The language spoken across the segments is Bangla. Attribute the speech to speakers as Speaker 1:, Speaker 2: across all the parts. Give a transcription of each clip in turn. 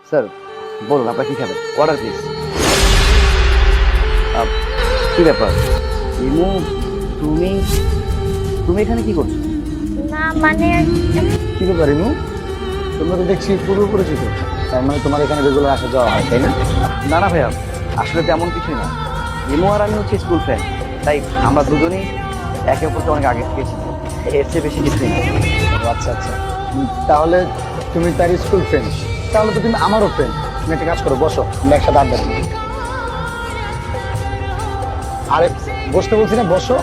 Speaker 1: স্যার বলুন আপনার কি খাবেন, অর্ডার প্লিজ। কি ব্যাপার ইমু, তুমি তুমি এখানে কি করছো?
Speaker 2: না মানে
Speaker 3: কি ব্যাপার ইমু? তোমরা তো দেখছি পূর্ব পরিচিত, তার মানে তোমার এখানে রেগুলার আসা যাওয়া হয়, তাই না?
Speaker 1: না না ভাইয়া, আসলে তেমন কিছুই না। ইমু আর আমি হচ্ছে স্কুল ফ্রেন্ড, তাই আমরা দুজনেই একে অপরকে অনেক আগে থেকে চিনি, এর চেয়ে বেশি কিছুই না।
Speaker 3: ও আচ্ছা আচ্ছা। তাহলে তুমি তার স্কুল ফ্রেন্ড, তাহলে তো তুমি আমারও ফ্রেন্ড। তুমি একটা কাজ করো, বসো, আমরা একসাথে আড্ডা দিই। আরে বসতে বলছি না, বসো।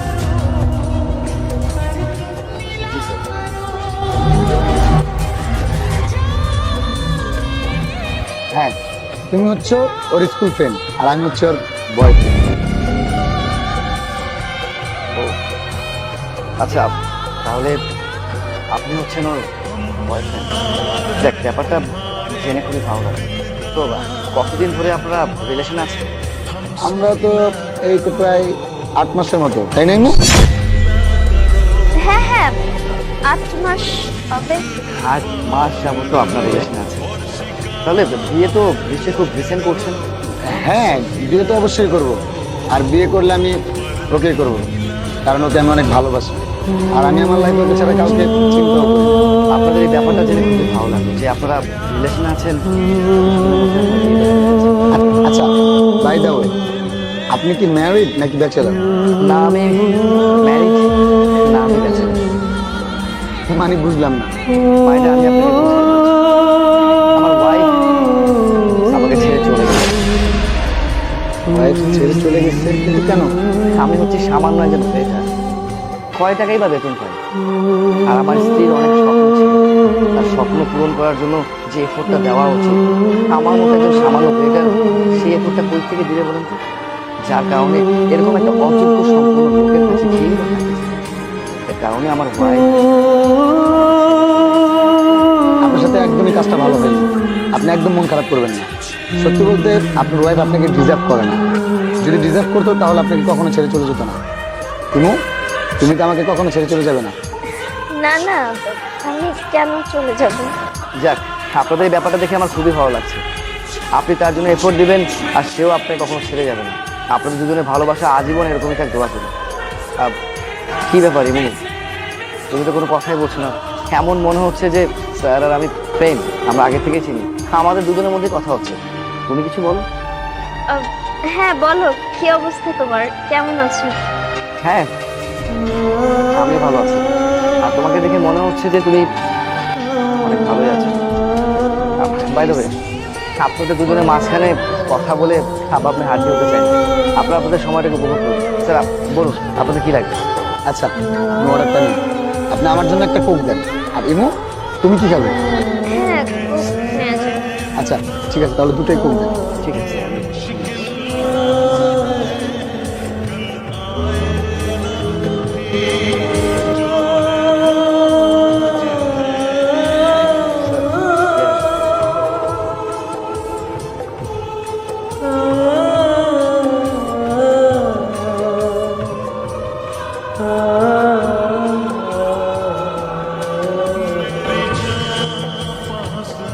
Speaker 3: হ্যাঁ, তুমি হচ্ছে ওর স্কুল ফ্রেন্ড আর আমি হচ্ছে ওর বয়ফ্রেন্ড।
Speaker 1: আচ্ছা, তাহলে আপনি হচ্ছেন ওর বয়ফ্রেন্ড। দেখ, ব্যাপারটা জেনে খুবই ভালো লাগে। তো কতদিন ধরে আপনারা রিলেশন আছে?
Speaker 3: আমরা তো এই তো প্রায় 8 মাসের মতো, তাই না ইমু?
Speaker 2: হ্যাঁ হ্যাঁ 8 মাস হবে।
Speaker 1: 8 মাস যাবত তো আপনার রিলেশন আছে, তাহলে বিয়ে তো নিশ্চয়ই খুব রিসেন্ট করছেন।
Speaker 3: হ্যাঁ, বিয়ে তো অবশ্যই করব। আর বিয়ে করলে আমি ওকে করব, কারণ ওকে আমি অনেক ভালোবাসি। আর আমি আমার লাইফে ওকে ছাড়া কাউকে চিন্তাও করি না।
Speaker 1: আপনাদের এই ব্যাপারটা জেনে খুবই ভালো লাগলো যে আপনারা রিলেশনে আছেন।
Speaker 3: আচ্ছা, বাই দ্য ওয়ে, আপনি কি ম্যারিড নাকি ব্যাচেলার?
Speaker 1: না আমি ম্যারিড, না আমি ব্যাচেলর।
Speaker 3: মানে বুঝলাম না।
Speaker 1: বাইরে আমি আপনাকে বুঝিয়ে বলছি। আমার ওয়াইফ আমাকে ছেড়ে চলে গেছে।
Speaker 3: ওয়াইফ ছেড়ে চলে গেছে, কিন্তু কেন?
Speaker 1: আমি হচ্ছে সামান্য একজন বেকার, কয় টাকাই বা বেতন পাই। আর আমার স্ত্রীর অনেক স্বপ্ন ছিল, তার স্বপ্ন পূরণ করার জন্য যে এফোর্টটা দেওয়া উচিত, আমার মতো একজন সামান্য বেকার সেই এফোর্টটা কই থেকে দিলে বলেন তো? যার কারণে এরকম একটা অযোগ্য সম্পূর্ণ লোকের কাছে গিয়েই বা থাকে। এর কারণে আমার ওয়াইফ।
Speaker 3: আপনার সাথে একদমই কাজটা ভালো হয়নি, আপনি একদম মন খারাপ করবেন না। সত্যি বলতে আপনার ওয়াইফ আপনাকে ডিজার্ভ করে না। যদি ডিজার্ভ করতো তাহলে আপনাকে কখনো ছেড়ে চলে যেত না। তুমি তো আমাকে কখনো ছেড়ে চলে যাবে না।
Speaker 2: না না আমি কেন চলে যাব?
Speaker 1: যাক, আপনাদের এই ব্যাপারটা দেখে আমার খুবই ভালো লাগছে। আপনি তার জন্য এফোর্ট দিবেন আর সেও আপনাকে কখনো ছেড়ে যাবে না। আপনাদের দুজনের ভালোবাসা আজীবন এরকমই থাক, দোয়া করি। কি ব্যাপার ইমনি, তুমি তো কোনো কথাই বলছো না। এমন মনে হচ্ছে যে স্যার আর আমি প্রেম, আমরা আগে থেকেই চিনি, আমাদের দুজনের মধ্যে কথা হচ্ছে। তুমি কিছু বলো।
Speaker 2: হ্যাঁ বলো, কি অবস্থা তোমার, কেমন আছো?
Speaker 1: হ্যাঁ, আমি ভালো আছি। আর তোমাকে দেখে মনে হচ্ছে যে তুমি অনেক ভালোই আছো। বাই দ্য ওয়ে, আপনাদের দুজনের মাঝখানে কথা বলে আপনি হাজির হতে চাই। আপনারা আপনাদের সময়টাকে উপভোগ করুন। স্যার বলুন আপনাদের কি লাগবে?
Speaker 3: আচ্ছা, আমি অর্ডারটা নিই। আপনি আমার জন্য একটা কোক দেন। আর ইমু, তুমি কি খাবে?
Speaker 2: হ্যাঁ খুব নিয়ে যাও।
Speaker 3: আচ্ছা ঠিক আছে, তাহলে দুটোই কোক দেন।
Speaker 1: ঠিক আছে।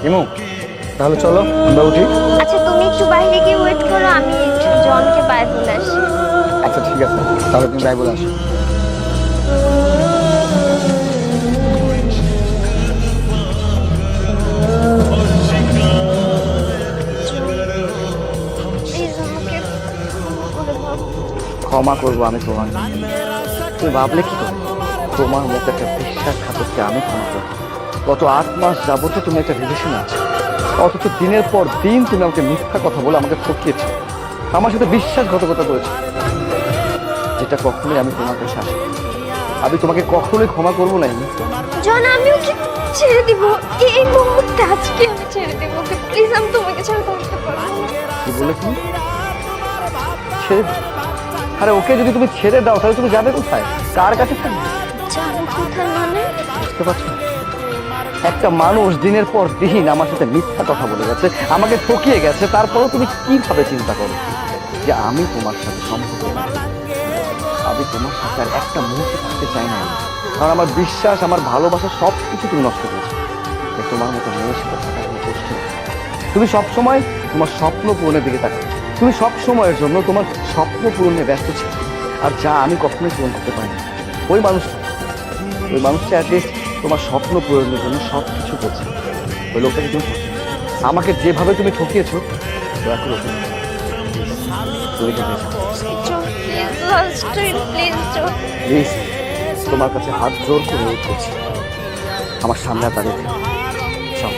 Speaker 3: ইমু, তাহলে চলো আমরা উঠি।
Speaker 2: আচ্ছা তুমি একটু বাইরে গিয়ে ওয়েট করো, আমি একটু জনকে বাই বলে আসি।
Speaker 3: আচ্ছা ঠিক আছে, তাহলে তুমি বাই বলে আসো।
Speaker 2: প্লিজ আমাকে বলে দাও।
Speaker 1: ক্ষমা করবো আমি তোমার। তুমি ভাবলে কি করে তোমার মতো একটা বিশ্বাসঘাতককে আমি ক্ষমা করবো? গত 8 মাস যাবত তুমি একটা রিলেশন আছো, অথচ দিনের পর দিন তুমি আমাকে মিথ্যা কথা বলে আমাকে ঠকিয়েছো, আমার সাথে বিশ্বাসঘাতকতা করেছো, যেটা কখনোই আমি তোমার কাছে আসি। আমি তোমাকে কখনোই ক্ষমা করবো না।
Speaker 2: জন আমি ওকে ছেড়ে দিব, এই মুহূর্তে আজকে আমি ছেড়ে দিব ওকে, প্লিজ আমি তোমাকে ছাড়া থাকতে পারবো না।
Speaker 1: কি বলে তুমি ছেড়ে দাও? আরে ওকে যদি তুমি ছেড়ে দাও তাহলে তুমি যাবে কোথায়, কার কাছে থাকবে?
Speaker 2: যাবো কোথায় মানে?
Speaker 1: বুঝতে পারছো না? একটা মানুষ দিনের পর দিন আমার সাথে মিথ্যা কথা বলে গেছে, আমাকে ঠকিয়ে গেছে, তারপরেও তুমি কিভাবে চিন্তা করো যে আমি তোমার সাথে সম্পর্ক রাখবো? আমি তোমার সাথে আর একটা মুহূর্ত থাকতে চাই না, কারণ আমার বিশ্বাস, আমার ভালোবাসা সব কিছু তুমি নষ্ট করেছো। তোমার মতো মেয়ের সাথে থাকা কোনো কষ্ট নেই। তুমি সব সময় তোমার স্বপ্ন পূরণের দিকে তাকাও। তুমি সব সময়ের জন্য তোমার স্বপ্ন পূরণে ব্যস্ত ছিল, আর যা আমি কখনোই পূরণ করতে পারিনি। ওই মানুষটা অ্যাটলিস্ট তোমার স্বপ্ন পূরণের জন্য সব কিছু করছে। ওই লোকটাকে তুমি ঠকিয়েছো। আমাকে যেভাবে তুমি ঠকিয়েছো, দয়া করে ওকে তুমি
Speaker 2: please last time please
Speaker 1: please, তোমার কাছে হাত জোর করে ওয়েট করছি, আমার সামনে আর দাঁড়িয়ে থেকো। চল।